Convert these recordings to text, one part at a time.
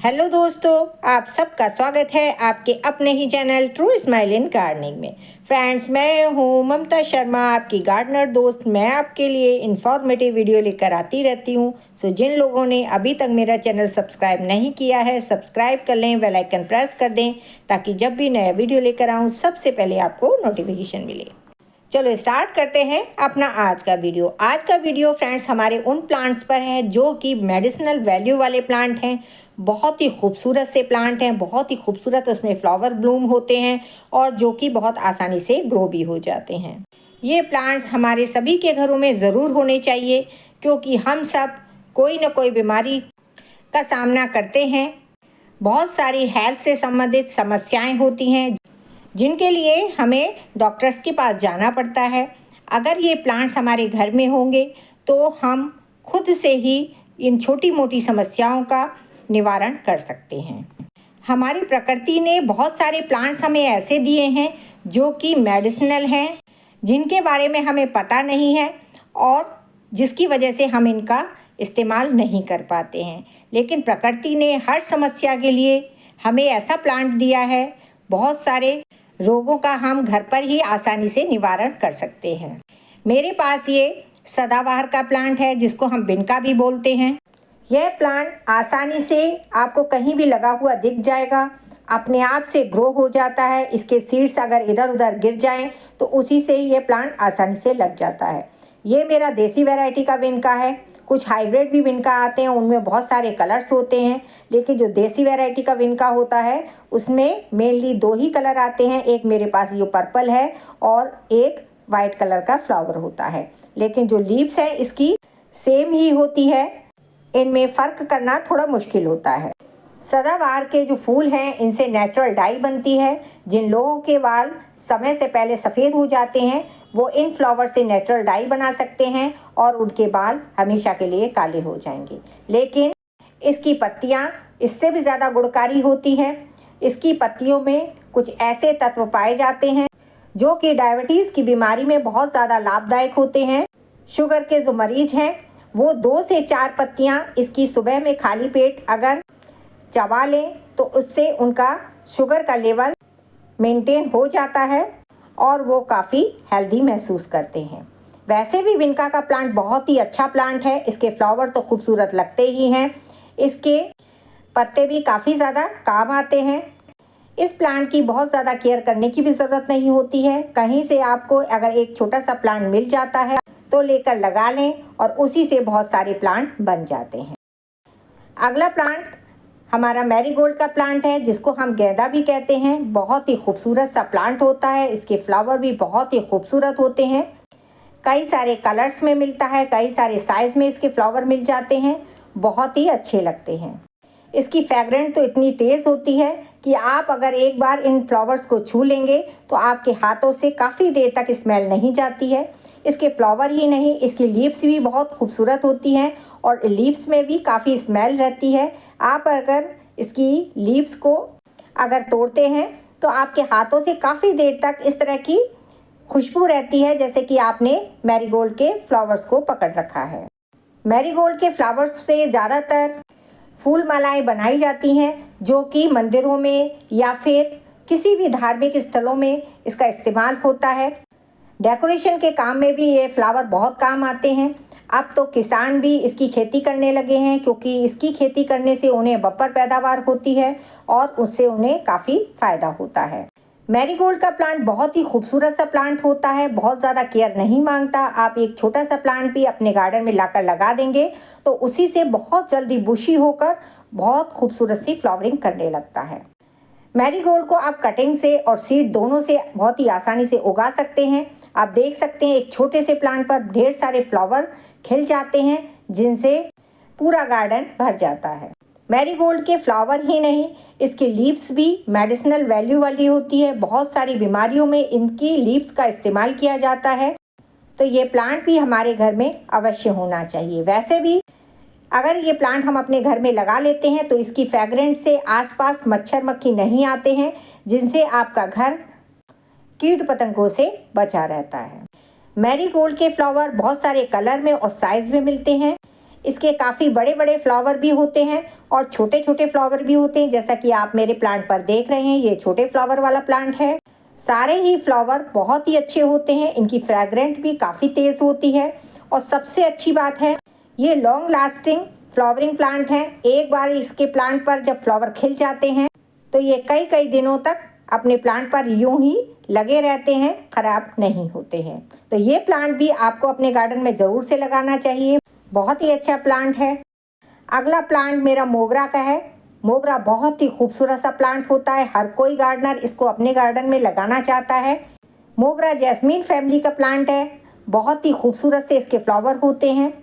Hello दोस्तों, आप सबका स्वागत है आपके अपने ही channel True Smile in Gardening में। फ्रेंड्स, मैं हूँ ममता शर्मा, आपकी गार्डनर दोस्त। मैं आपके लिए इंफॉर्मेटिव वीडियो लेकर आती रहती हूँ। जिन लोगों ने अभी तक मेरा चैनल सब्सक्राइब नहीं किया है, सब्सक्राइब कर लें, बेल आइकन प्रेस कर दें ताकि जब भी नया वीडियो लेकर आऊँ सबसे पहले आपको नोटिफिकेशन मिले। चलो स्टार्ट करते हैं अपना आज का वीडियो। आज का वीडियो फ्रेंड्स हमारे उन प्लांट्स पर है जो कि मेडिसिनल वैल्यू वाले प्लांट हैं। बहुत ही खूबसूरत से प्लांट हैं, बहुत ही खूबसूरत उसमें फ्लावर ब्लूम होते हैं और जो कि बहुत आसानी से ग्रो भी हो जाते हैं। ये प्लांट्स हमारे सभी के घरों में ज़रूर होने चाहिए क्योंकि हम सब कोई ना कोई बीमारी का सामना करते हैं। बहुत सारी हेल्थ से संबंधित समस्याएं होती हैं जिनके लिए हमें डॉक्टर्स के पास जाना पड़ता है। अगर ये प्लांट्स हमारे घर में होंगे तो हम खुद से ही इन छोटी मोटी समस्याओं का निवारण कर सकते हैं। हमारी प्रकृति ने बहुत सारे प्लांट्स हमें ऐसे दिए हैं जो कि मेडिसिनल हैं, जिनके बारे में हमें पता नहीं है और जिसकी वजह से हम इनका इस्तेमाल नहीं कर पाते हैं। लेकिन प्रकृति ने हर समस्या के लिए हमें ऐसा प्लांट दिया है, बहुत सारे रोगों का हम घर पर ही आसानी से निवारण कर सकते हैं। मेरे पास ये सदाबहार का प्लांट है जिसको हम बिनका भी बोलते हैं। यह प्लांट आसानी से आपको कहीं भी लगा हुआ दिख जाएगा, अपने आप से ग्रो हो जाता है। इसके सीड्स अगर इधर उधर गिर जाएं तो उसी से ये प्लांट आसानी से लग जाता है। ये मेरा देसी वैरायटी का बिनका है। कुछ हाइब्रिड भी बिनका आते हैं, उनमें बहुत सारे कलर्स होते हैं, लेकिन जो देसी वैरायटी का बिनका होता है उसमें मेनली दो ही कलर आते हैं। एक मेरे पास ये पर्पल है और एक वाइट कलर का फ्लावर होता है, लेकिन जो लीव्स है इसकी सेम ही होती है। इनमें फ़र्क करना थोड़ा मुश्किल होता है। सदाबहार के जो फूल हैं इनसे नेचुरल डाई बनती है। जिन लोगों के बाल समय से पहले सफ़ेद हो जाते हैं वो इन फ्लावर से नेचुरल डाई बना सकते हैं और उनके बाल हमेशा के लिए काले हो जाएंगे। लेकिन इसकी पत्तियां इससे भी ज़्यादा गुणकारी होती हैं। इसकी पत्तियों में कुछ ऐसे तत्व पाए जाते हैं जो कि डायबिटीज़ की बीमारी में बहुत ज़्यादा लाभदायक होते हैं। शुगर के जो मरीज़ हैं वो 2 से 4 पत्तियां इसकी सुबह में खाली पेट अगर चबा लें तो उससे उनका शुगर का लेवल मेंटेन हो जाता है और वो काफ़ी हेल्दी महसूस करते हैं। वैसे भी बिनका का प्लांट बहुत ही अच्छा प्लांट है। इसके फ्लावर तो खूबसूरत लगते ही हैं, इसके पत्ते भी काफ़ी ज़्यादा काम आते हैं। इस प्लांट की बहुत ज़्यादा केयर करने की भी ज़रूरत नहीं होती है। कहीं से आपको अगर एक छोटा सा प्लांट मिल जाता है तो लेकर लगा लें और उसी से बहुत सारे प्लांट बन जाते हैं। अगला प्लांट हमारा मैरीगोल्ड का प्लांट है जिसको हम गेंदा भी कहते हैं। बहुत ही खूबसूरत सा प्लांट होता है। इसके फ्लावर भी बहुत ही खूबसूरत होते हैं। कई सारे कलर्स में मिलता है, कई सारे साइज़ में इसके फ्लावर मिल जाते हैं, बहुत ही अच्छे लगते हैं। इसकी फ्रेगरेंस तो इतनी तेज़ होती है कि आप अगर एक बार इन फ्लावर्स को छू लेंगे तो आपके हाथों से काफ़ी देर तक स्मेल नहीं जाती है। इसके फ्लावर ही नहीं, इसकी लीव्स भी बहुत खूबसूरत होती हैं और लीव्स में भी काफ़ी स्मेल रहती है। आप अगर इसकी लीव्स को अगर तोड़ते हैं तो आपके हाथों से काफ़ी देर तक इस तरह की खुशबू रहती है जैसे कि आपने मैरीगोल्ड के फ्लावर्स को पकड़ रखा है। मैरीगोल्ड के फ्लावर्स से ज़्यादातर फूल मालाएं बनाई जाती हैं जो कि मंदिरों में या फिर किसी भी धार्मिक स्थलों में इसका इस्तेमाल होता है। डेकोरेशन के काम में भी ये फ्लावर बहुत काम आते हैं। अब तो किसान भी इसकी खेती करने लगे हैं क्योंकि इसकी खेती करने से उन्हें बम्पर पैदावार होती है और उससे उन्हें काफ़ी फ़ायदा होता है। मैरीगोल्ड का प्लांट बहुत ही खूबसूरत सा प्लांट होता है, बहुत ज़्यादा केयर नहीं मांगता। आप एक छोटा सा प्लांट भी अपने गार्डन में लाकर लगा देंगे तो उसी से बहुत जल्दी बुशी होकर बहुत खूबसूरत सी फ्लावरिंग करने लगता है। मैरीगोल्ड को आप कटिंग से और सीड दोनों से बहुत ही आसानी से उगा सकते हैं। आप देख सकते हैं एक छोटे से प्लांट पर ढेर सारे फ्लावर खिल जाते हैं जिनसे पूरा गार्डन भर जाता है। मैरीगोल्ड के फ्लावर ही नहीं, इसकी लीव्स भी मेडिसिनल वैल्यू वाली होती है। बहुत सारी बीमारियों में इनकी लीव्स का इस्तेमाल किया जाता है, तो ये प्लांट भी हमारे घर में अवश्य होना चाहिए। वैसे भी अगर ये प्लांट हम अपने घर में लगा लेते हैं तो इसकी फ्रेगरेंस से आसपास मच्छर मक्खी नहीं आते हैं जिनसे आपका घर कीट पतंगों से बचा रहता है। मैरीगोल्ड के फ्लावर बहुत सारे कलर में और साइज़ में मिलते हैं। इसके काफ़ी बड़े बड़े फ्लावर भी होते हैं और छोटे छोटे फ्लावर भी होते हैं। जैसा कि आप मेरे प्लांट पर देख रहे हैं, ये छोटे फ्लावर वाला प्लांट है। सारे ही फ्लावर बहुत ही अच्छे होते हैं, इनकी फ्रेग्रेंट भी काफ़ी तेज़ होती है और सबसे अच्छी बात है ये लॉन्ग लास्टिंग फ्लावरिंग प्लांट हैं। एक बार इसके प्लांट पर जब फ्लावर खिल जाते हैं तो ये कई कई दिनों तक अपने प्लांट पर यूं ही लगे रहते हैं, ख़राब नहीं होते हैं। तो ये प्लांट भी आपको अपने गार्डन में ज़रूर से लगाना चाहिए, बहुत ही अच्छा प्लांट है। अगला प्लांट मेरा मोगरा का है। मोगरा बहुत ही खूबसूरत सा प्लांट होता है, हर कोई गार्डनर इसको अपने गार्डन में लगाना चाहता है। मोगरा जैस्मीन फैमिली का प्लांट है, बहुत ही खूबसूरत से इसके फ्लावर होते हैं।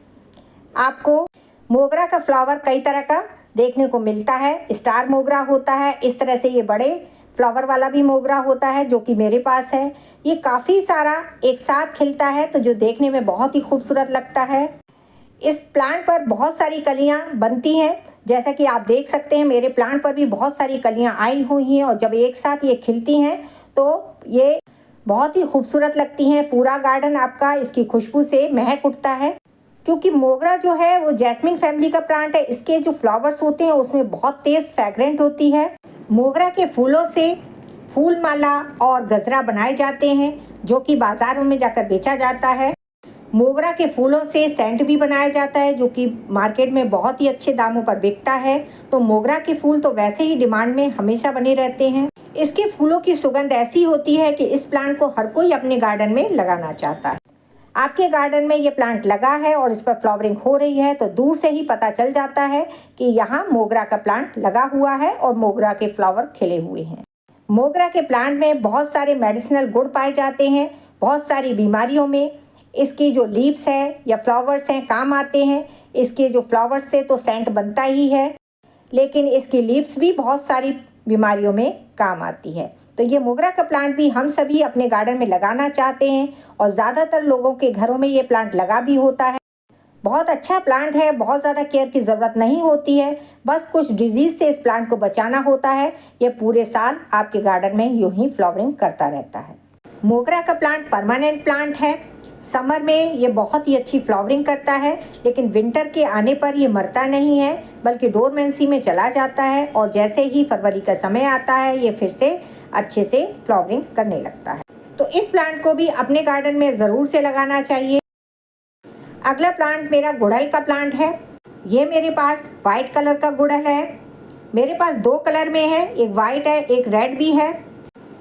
आपको मोगरा का फ्लावर कई तरह का देखने को मिलता है। स्टार मोगरा होता है, इस तरह से ये बड़े फ्लावर वाला भी मोगरा होता है जो कि मेरे पास है। ये काफ़ी सारा एक साथ खिलता है तो जो देखने में बहुत ही खूबसूरत लगता है। इस प्लांट पर बहुत सारी कलियां बनती हैं, जैसा कि आप देख सकते हैं मेरे प्लांट पर भी बहुत सारी कलियां आई हुई हैं और जब एक साथ ये खिलती हैं तो ये बहुत ही खूबसूरत लगती हैं। पूरा गार्डन आपका इसकी खुशबू से महक उठता है। क्योंकि मोगरा जो है वो जैस्मिन फैमिली का प्लांट है, इसके जो फ्लावर्स होते हैं उसमें बहुत तेज़ फ्रेग्रेंट होती है। मोगरा के फूलों से फूल माला और गजरा बनाए जाते हैं जो कि बाज़ारों में जाकर बेचा जाता है। मोगरा के फूलों से सेंट भी बनाया जाता है जो कि मार्केट में बहुत ही अच्छे दामों पर बिकता है। तो मोगरा के फूल तो वैसे ही डिमांड में हमेशा बने रहते हैं। इसके फूलों की सुगंध ऐसी होती है कि इस प्लांट को हर कोई अपने गार्डन में लगाना चाहता है। आपके गार्डन में ये प्लांट लगा है और इस पर फ्लावरिंग हो रही है तो दूर से ही पता चल जाता है कि यहाँ मोगरा का प्लांट लगा हुआ है और मोगरा के फ्लावर खिले हुए हैं। मोगरा के प्लांट में बहुत सारे मेडिसिनल गुण पाए जाते हैं, बहुत सारी बीमारियों में इसकी जो लीव्स है या फ्लावर्स हैं काम आते हैं। इसके जो फ्लावर्स से तो सेंट बनता ही है, लेकिन इसकी लीव्स भी बहुत सारी बीमारियों में काम आती है। तो ये मोगरा का प्लांट भी हम सभी अपने गार्डन में लगाना चाहते हैं और ज़्यादातर लोगों के घरों में ये प्लांट लगा भी होता है। बहुत अच्छा प्लांट है, बहुत ज़्यादा केयर की ज़रूरत नहीं होती है, बस कुछ डिजीज़ से इस प्लांट को बचाना होता है। ये पूरे साल आपके गार्डन में यूं ही फ्लावरिंग करता रहता है। मोगरा का प्लांट परमानेंट प्लांट है। समर में ये बहुत ही अच्छी फ्लावरिंग करता है, लेकिन विंटर के आने पर ये मरता नहीं है बल्कि डोरमेंसी में चला जाता है और जैसे ही फरवरी का समय आता है ये फिर से अच्छे से फ्लावरिंग करने लगता है। तो इस प्लांट को भी अपने गार्डन में ज़रूर से लगाना चाहिए। अगला प्लांट मेरा गुड़हल का प्लांट है। ये मेरे पास वाइट कलर का गुड़हल है। मेरे पास दो कलर में है, एक वाइट है एक रेड भी है।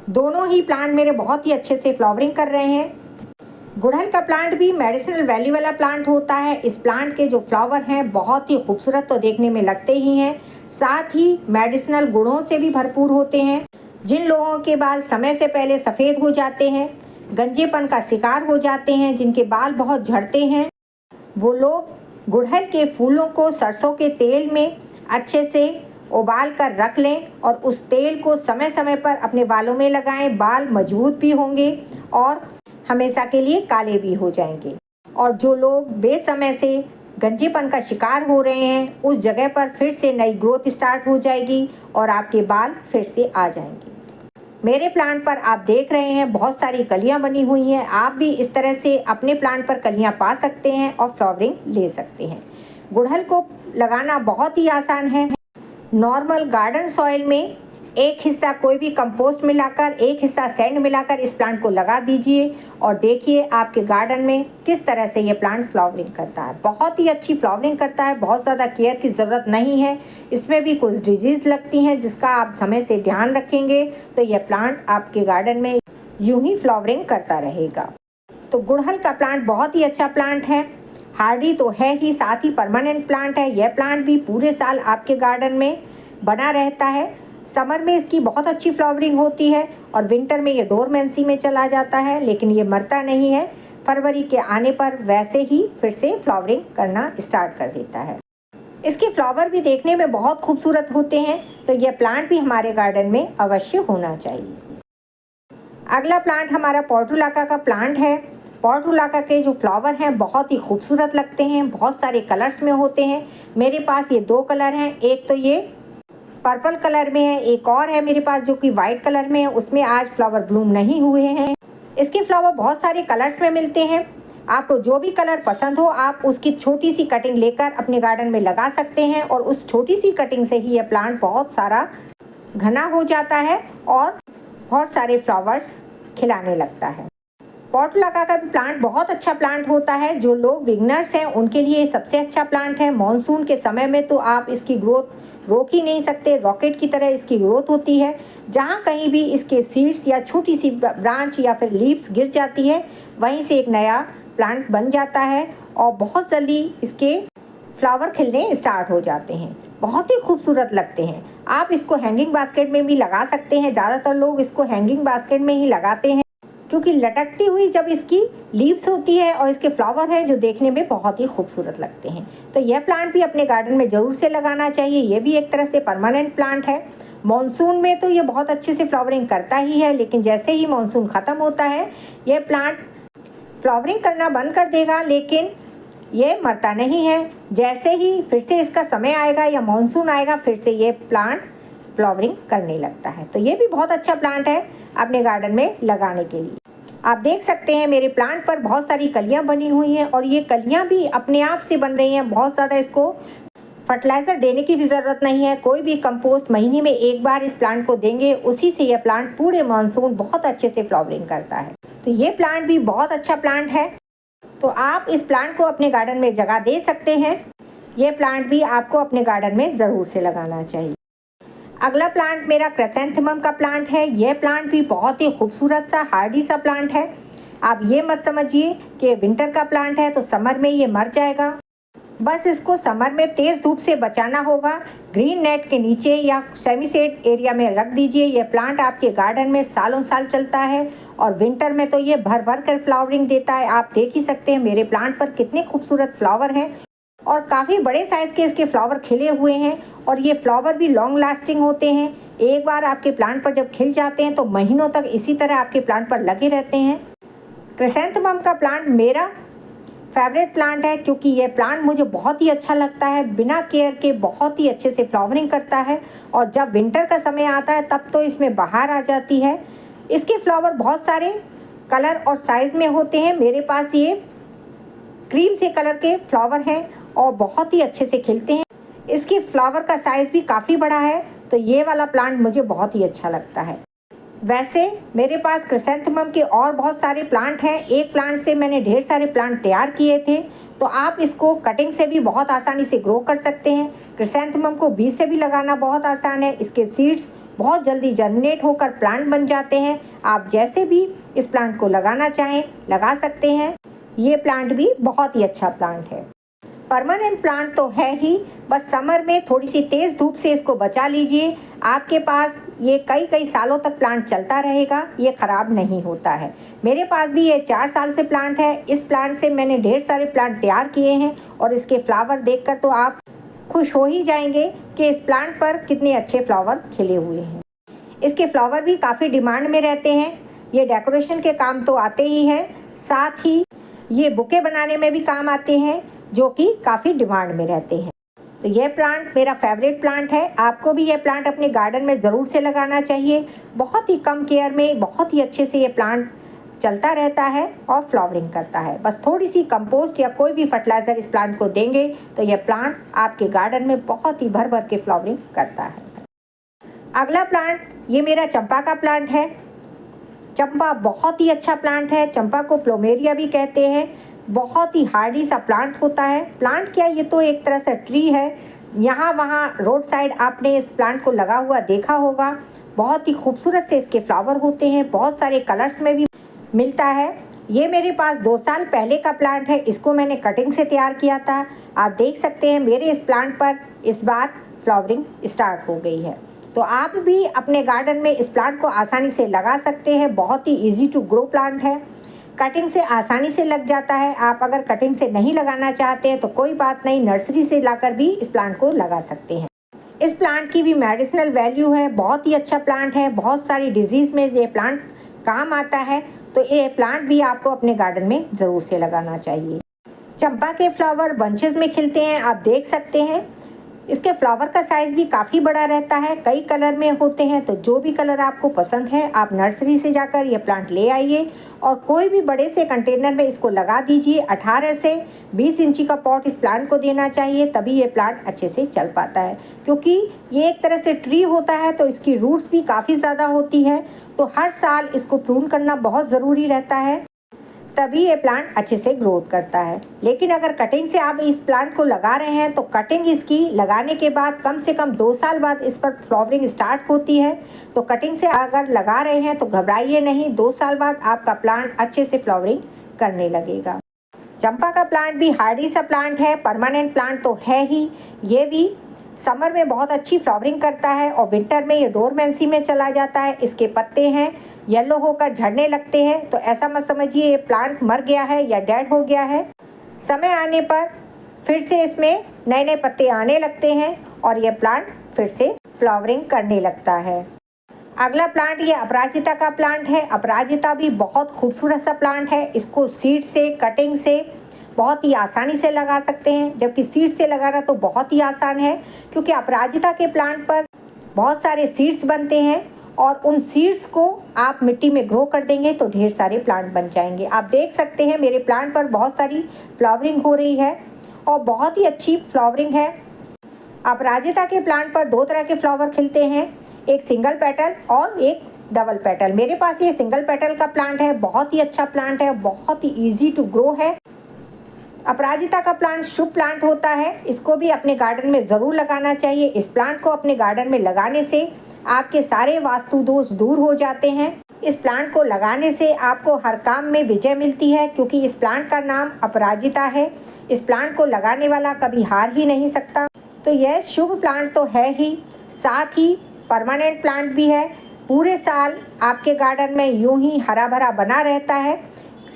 दोनों ही प्लांट मेरे बहुत ही अच्छे से फ्लावरिंग कर रहे हैं। गुड़हल का प्लांट भी मेडिसिनल वैल्यू वाला प्लांट होता है। इस प्लांट के जो फ्लावर हैं बहुत ही खूबसूरत तो देखने में लगते ही हैं, साथ ही मेडिसिनल गुणों से भी भरपूर होते हैं। जिन लोगों के बाल समय से पहले सफ़ेद हो जाते हैं, गंजेपन का शिकार हो जाते हैं, जिनके बाल बहुत झड़ते हैं, वो लोग गुड़हल के फूलों को सरसों के तेल में अच्छे से उबाल कर रख लें और उस तेल को समय समय पर अपने बालों में लगाएं। बाल मजबूत भी होंगे और हमेशा के लिए काले भी हो जाएंगे। और जो लोग बेसमय से गंजेपन का शिकार हो रहे हैं उस जगह पर फिर से नई ग्रोथ स्टार्ट हो जाएगी और आपके बाल फिर से आ जाएंगे। मेरे प्लांट पर आप देख रहे हैं बहुत सारी कलियां बनी हुई हैं। आप भी इस तरह से अपने प्लांट पर कलियां पा सकते हैं और फ्लावरिंग ले सकते हैं। गुड़हल को लगाना बहुत ही आसान है। नॉर्मल गार्डन सॉइल में एक हिस्सा कोई भी कंपोस्ट मिलाकर, एक हिस्सा सैंड मिलाकर इस प्लांट को लगा दीजिए और देखिए आपके गार्डन में किस तरह से ये प्लांट फ्लावरिंग करता है। बहुत ही अच्छी फ्लावरिंग करता है, बहुत ज़्यादा केयर की ज़रूरत नहीं है। इसमें भी कुछ डिजीज़ लगती हैं जिसका आप समय से ध्यान रखेंगे तो यह प्लांट आपके गार्डन में यूं ही फ्लावरिंग करता रहेगा। तो गुड़हल का प्लांट बहुत ही अच्छा प्लांट है, हार्डी तो है ही, साथ ही परमानेंट प्लांट है। यह प्लांट भी पूरे साल आपके गार्डन में बना रहता है। समर में इसकी बहुत अच्छी फ्लावरिंग होती है और विंटर में ये डोरमेंसी में चला जाता है, लेकिन ये मरता नहीं है। फरवरी के आने पर वैसे ही फिर से फ्लावरिंग करना स्टार्ट कर देता है। इसके फ्लावर भी देखने में बहुत खूबसूरत होते हैं, तो यह प्लांट भी हमारे गार्डन में अवश्य होना चाहिए। अगला प्लांट हमारा पोर्टुलाका का प्लांट है। पोर्टुलाका के जो फ्लावर हैं बहुत ही खूबसूरत लगते हैं, बहुत सारे कलर्स में होते हैं। मेरे पास ये दो कलर हैं, एक तो ये पर्पल कलर में है, एक और है मेरे पास जो कि वाइट कलर में है। उसमें आज फ्लावर ब्लूम नहीं हुए हैं। इसके फ्लावर बहुत सारे कलर्स में मिलते हैं। आपको जो भी कलर पसंद हो आप उसकी छोटी सी कटिंग लेकर अपने गार्डन में लगा सकते हैं और उस छोटी सी कटिंग से ही ये प्लांट बहुत सारा घना हो जाता है और बहुत सारे फ्लावर्स खिलाने लगता है। पॉट लगाकर प्लांट बहुत अच्छा प्लांट होता है। जो लोग बिगनर्स हैं उनके लिए सबसे अच्छा प्लांट है। मॉनसून के समय में तो आप इसकी ग्रोथ रोक ही नहीं सकते, रॉकेट की तरह इसकी ग्रोथ होती है। जहाँ कहीं भी इसके सीड्स या छोटी सी ब्रांच या फिर लीव्स गिर जाती है वहीं से एक नया प्लांट बन जाता है और बहुत जल्दी इसके फ्लावर खिलने स्टार्ट हो जाते हैं, बहुत ही खूबसूरत लगते हैं। आप इसको हैंगिंग बास्केट में भी लगा सकते हैं। ज़्यादातर लोग इसको हैंगिंग बास्केट में ही लगाते हैं क्योंकि लटकती हुई जब इसकी लीव्स होती है और इसके फ्लावर हैं जो देखने में बहुत ही खूबसूरत लगते हैं। तो यह प्लांट भी अपने गार्डन में ज़रूर से लगाना चाहिए। ये भी एक तरह से परमानेंट प्लांट है। मॉनसून में तो ये बहुत अच्छे से फ्लावरिंग करता ही है, लेकिन जैसे ही मॉनसून ख़त्म होता है ये प्लांट फ्लावरिंग करना बंद कर देगा, लेकिन ये मरता नहीं है। जैसे ही फिर से इसका समय आएगा या मॉनसून आएगा फिर से ये प्लांट फ्लावरिंग करने लगता है। तो ये भी बहुत अच्छा प्लांट है अपने गार्डन में लगाने के लिए। आप देख सकते हैं मेरे प्लांट पर बहुत सारी कलियां बनी हुई हैं और ये कलियां भी अपने आप से बन रही हैं। बहुत ज़्यादा इसको फर्टिलाइज़र देने की भी ज़रूरत नहीं है। कोई भी कंपोस्ट महीने में एक बार इस प्लांट को देंगे, उसी से यह प्लांट पूरे मानसून बहुत अच्छे से फ्लावरिंग करता है। तो ये प्लांट भी बहुत अच्छा प्लांट है। तो आप इस प्लांट को अपने गार्डन में जगह दे सकते हैं। ये प्लांट भी आपको अपने गार्डन में ज़रूर से लगाना चाहिए। अगला प्लांट मेरा क्रिसैंथेमम का प्लांट है। यह प्लांट भी बहुत ही खूबसूरत सा हार्डी सा प्लांट है। आप ये मत समझिए कि विंटर का प्लांट है तो समर में ये मर जाएगा। बस इसको समर में तेज़ धूप से बचाना होगा। ग्रीन नेट के नीचे या सेमी शेड एरिया में रख दीजिए। यह प्लांट आपके गार्डन में सालों साल चलता है और विंटर में तो ये भर भर कर फ्लावरिंग देता है। आप देख ही सकते हैं मेरे प्लांट पर कितने खूबसूरत फ्लावर हैं और काफ़ी बड़े साइज़ के इसके फ्लावर खिले हुए हैं और ये फ्लावर भी लॉन्ग लास्टिंग होते हैं। एक बार आपके प्लांट पर जब खिल जाते हैं तो महीनों तक इसी तरह आपके प्लांट पर लगे रहते हैं। क्रिसैंथेमम का प्लांट मेरा फेवरेट प्लांट है क्योंकि यह प्लांट मुझे बहुत ही अच्छा लगता है। बिना केयर के बहुत ही अच्छे से फ्लावरिंग करता है और जब विंटर का समय आता है तब तो इसमें बाहर आ जाती है। इसके फ्लावर बहुत सारे कलर और साइज़ में होते हैं। मेरे पास ये क्रीम से कलर के फ्लावर हैं और बहुत ही अच्छे से खिलते हैं। इसके फ्लावर का साइज़ भी काफ़ी बड़ा है, तो ये वाला प्लांट मुझे बहुत ही अच्छा लगता है। वैसे मेरे पास क्रिसैंथेमम के और बहुत सारे प्लांट हैं। एक प्लांट से मैंने ढेर सारे प्लांट तैयार किए थे, तो आप इसको कटिंग से भी बहुत आसानी से ग्रो कर सकते हैं। क्रिसैंथेमम को बीज से भी लगाना बहुत आसान है। इसके सीड्स बहुत जल्दी जर्मिनेट होकर प्लांट बन जाते हैं। आप जैसे भी इस प्लांट को लगाना चाहें लगा सकते हैं। ये प्लांट भी बहुत ही अच्छा प्लांट है। परमानेंट प्लांट तो है ही, बस समर में थोड़ी सी तेज़ धूप से इसको बचा लीजिए। आपके पास ये कई कई सालों तक प्लांट चलता रहेगा, ये ख़राब नहीं होता है। मेरे पास भी ये 4 साल से प्लांट है। इस प्लांट से मैंने ढेर सारे प्लांट तैयार किए हैं और इसके फ्लावर देखकर तो आप खुश हो ही जाएंगे कि इस प्लांट पर कितने अच्छे फ्लावर खिले हुए हैं। इसके फ्लावर भी काफ़ी डिमांड में रहते हैं। ये डेकोरेशन के काम तो आते ही हैं, साथ ही ये बुके बनाने में भी काम आते हैं जो कि काफ़ी डिमांड में रहते हैं। तो यह प्लांट मेरा फेवरेट प्लांट है। आपको भी यह प्लांट अपने गार्डन में ज़रूर से लगाना चाहिए। बहुत ही कम केयर में बहुत ही अच्छे से ये प्लांट चलता रहता है और फ्लावरिंग करता है। बस थोड़ी सी कंपोस्ट या कोई भी फर्टिलाइज़र इस प्लांट को देंगे तो यह प्लांट आपके गार्डन में बहुत ही भर भर के फ्लावरिंग करता है। अगला प्लांट ये मेरा चंपा का प्लांट है। चंपा बहुत ही अच्छा प्लांट है। चंपा को प्लूमेरिया भी कहते हैं। बहुत ही हार्डी सा प्लांट होता है। प्लांट क्या, ये तो एक तरह से ट्री है। यहाँ वहाँ रोड साइड आपने इस प्लांट को लगा हुआ देखा होगा। बहुत ही खूबसूरत से इसके फ्लावर होते हैं, बहुत सारे कलर्स में भी मिलता है। ये मेरे पास 2 साल पहले का प्लांट है। इसको मैंने कटिंग से तैयार किया था। आप देख सकते हैं मेरे इस प्लांट पर इस बार फ्लावरिंग स्टार्ट हो गई है। तो आप भी अपने गार्डन में इस प्लांट को आसानी से लगा सकते हैं। बहुत ही ईजी टू ग्रो प्लांट है। कटिंग से आसानी से लग जाता है। आप अगर कटिंग से नहीं लगाना चाहते हैं तो कोई बात नहीं, नर्सरी से लाकर भी इस प्लांट को लगा सकते हैं। इस प्लांट की भी मेडिसिनल वैल्यू है। बहुत ही अच्छा प्लांट है। बहुत सारी डिजीज़ में ये प्लांट काम आता है। तो ये प्लांट भी आपको अपने गार्डन में ज़रूर से लगाना चाहिए। चंपा के फ्लावर बंचेस में खिलते हैं, आप देख सकते हैं। इसके फ्लावर का साइज़ भी काफ़ी बड़ा रहता है, कई कलर में होते हैं। तो जो भी कलर आपको पसंद है आप नर्सरी से जाकर ये प्लांट ले आइए और कोई भी बड़े से कंटेनर में इसको लगा दीजिए। 18 से 20 इंची का पॉट इस प्लांट को देना चाहिए, तभी ये प्लांट अच्छे से चल पाता है। क्योंकि ये एक तरह से ट्री होता है तो इसकी रूट्स भी काफ़ी ज़्यादा होती है, तो हर साल इसको प्रून करना बहुत ज़रूरी रहता है, तभी ये प्लांट अच्छे से ग्रोथ करता है। लेकिन अगर कटिंग से आप इस प्लांट को लगा रहे हैं तो कटिंग इसकी लगाने के बाद कम से कम 2 साल बाद इस पर फ्लावरिंग स्टार्ट होती है। तो कटिंग से अगर लगा रहे हैं तो घबराइए नहीं, 2 साल बाद आपका प्लांट अच्छे से फ्लावरिंग करने लगेगा। चंपा का प्लांट भी हार्डी सा प्लांट है, परमानेंट प्लांट तो है ही। ये भी समर में बहुत अच्छी फ्लावरिंग करता है और विंटर में ये डोरमेंसी में चला जाता है। इसके पत्ते हैं येलो होकर झड़ने लगते हैं, तो ऐसा मत समझिए ये प्लांट मर गया है या डेड हो गया है। समय आने पर फिर से इसमें नए नए पत्ते आने लगते हैं और ये प्लांट फिर से फ्लावरिंग करने लगता है। अगला प्लांट ये अपराजिता का प्लांट है। अपराजिता भी बहुत खूबसूरत सा प्लांट है। इसको सीड से, कटिंग से बहुत ही आसानी से लगा सकते हैं, जबकि सीड से लगाना तो बहुत ही आसान है, क्योंकि अपराजिता के प्लांट पर बहुत सारे सीड्स बनते हैं और उन सीड्स को आप मिट्टी में ग्रो कर देंगे तो ढेर सारे प्लांट बन जाएंगे। आप देख सकते हैं मेरे प्लांट पर बहुत सारी फ्लावरिंग हो रही है और बहुत ही अच्छी फ्लावरिंग है। अपराजिता के प्लांट पर 2 तरह के फ्लावर खिलते हैं, एक सिंगल पेटल और एक डबल पेटल। मेरे पास ये सिंगल पेटल का प्लांट है, बहुत ही अच्छा प्लांट है, बहुत ही ईजी टू ग्रो है। अपराजिता का प्लांट शुभ प्लांट होता है, इसको भी अपने गार्डन में ज़रूर लगाना चाहिए। इस प्लांट को अपने गार्डन में लगाने से आपके सारे वास्तु दोष दूर हो जाते हैं। इस प्लांट को लगाने से आपको हर काम में विजय मिलती है, क्योंकि इस प्लांट का नाम अपराजिता है। इस प्लांट को लगाने वाला कभी हार ही नहीं सकता। तो यह शुभ प्लांट तो है ही, साथ ही परमानेंट प्लांट भी है। पूरे साल आपके गार्डन में यूं ही हरा भरा बना रहता है।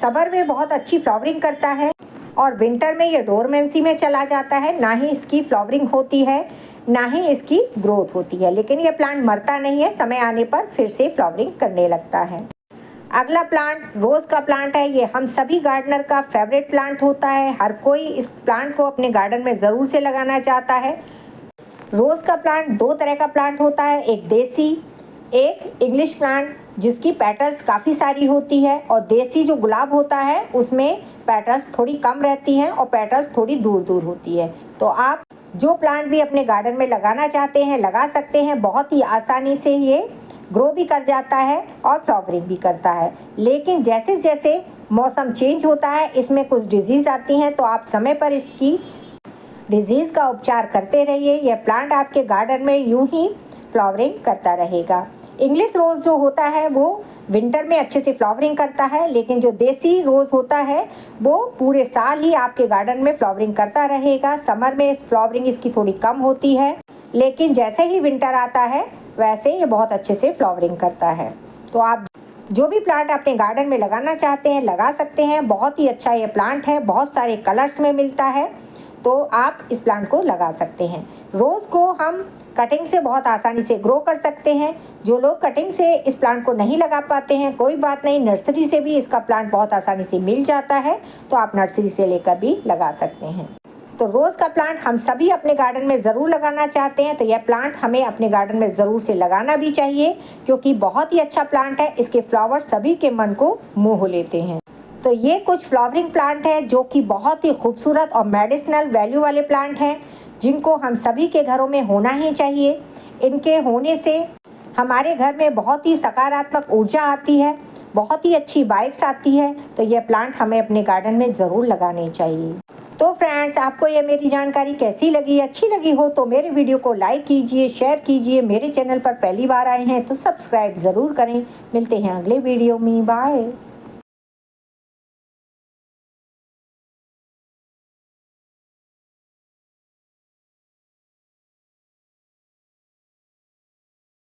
समर में बहुत अच्छी फ्लावरिंग करता है और विंटर में ये डोरमेंसी में चला जाता है। ना ही इसकी फ्लावरिंग होती है, ना ही इसकी ग्रोथ होती है, लेकिन ये प्लांट मरता नहीं है, समय आने पर फिर से फ्लावरिंग करने लगता है। अगला प्लांट रोज़ का प्लांट है। ये हम सभी गार्डनर का फेवरेट प्लांट होता है। हर कोई इस प्लांट को अपने गार्डन में ज़रूर से लगाना चाहता है। रोज़ का प्लांट 2 तरह का प्लांट होता है, एक देसी, एक इंग्लिश प्लांट, जिसकी पेटल्स काफ़ी सारी होती है। और देसी जो गुलाब होता है उसमें पेटल्स थोड़ी कम रहती हैं और पेटल्स थोड़ी दूर दूर होती है। तो आप जो प्लांट भी अपने गार्डन में लगाना चाहते हैं लगा सकते हैं। बहुत ही आसानी से ये ग्रो भी कर जाता है और फ्लावरिंग भी करता है। लेकिन जैसे जैसे मौसम चेंज होता है इसमें कुछ डिजीज़ आती हैं, तो आप समय पर इसकी डिजीज़ का उपचार करते रहिए। यह प्लांट आपके गार्डन में यूं ही फ्लावरिंग करता रहेगा। इंग्लिश रोज़ जो होता है वो विंटर में अच्छे से फ्लावरिंग करता है, लेकिन जो देसी रोज़ होता है वो पूरे साल ही आपके गार्डन में फ्लावरिंग करता रहेगा। समर में फ्लावरिंग इसकी थोड़ी कम होती है, लेकिन जैसे ही विंटर आता है वैसे ये बहुत अच्छे से फ्लावरिंग करता है। तो आप जो भी प्लांट अपने गार्डन में लगाना चाहते हैं लगा सकते हैं। बहुत ही अच्छा ये प्लांट है, बहुत सारे कलर्स में मिलता है, तो आप इस प्लांट को लगा सकते हैं। रोज़ को हम कटिंग से बहुत आसानी से ग्रो कर सकते हैं। जो लोग कटिंग से इस प्लांट को नहीं लगा पाते हैं, कोई बात नहीं, नर्सरी से भी इसका प्लांट बहुत आसानी से मिल जाता है, तो आप नर्सरी से लेकर भी लगा सकते हैं। तो रोज़ का प्लांट हम सभी अपने गार्डन में ज़रूर लगाना चाहते हैं, तो यह प्लांट हमें अपने गार्डन में ज़रूर से लगाना भी चाहिए, क्योंकि बहुत ही अच्छा प्लांट है। इसके फ्लावर सभी के मन को मोह लेते हैं। तो ये कुछ फ्लावरिंग प्लांट हैं जो कि बहुत ही खूबसूरत और मेडिसिनल वैल्यू वाले प्लांट हैं, जिनको हम सभी के घरों में होना ही चाहिए। इनके होने से हमारे घर में बहुत ही सकारात्मक ऊर्जा आती है, बहुत ही अच्छी वाइब्स आती है। तो यह प्लांट हमें अपने गार्डन में ज़रूर लगाने चाहिए। तो फ्रेंड्स, आपको ये मेरी जानकारी कैसी लगी? अच्छी लगी हो तो मेरे वीडियो को लाइक कीजिए, शेयर कीजिए। मेरे चैनल पर पहली बार आए हैं तो सब्सक्राइब ज़रूर करें। मिलते हैं अगले वीडियो में, बाय।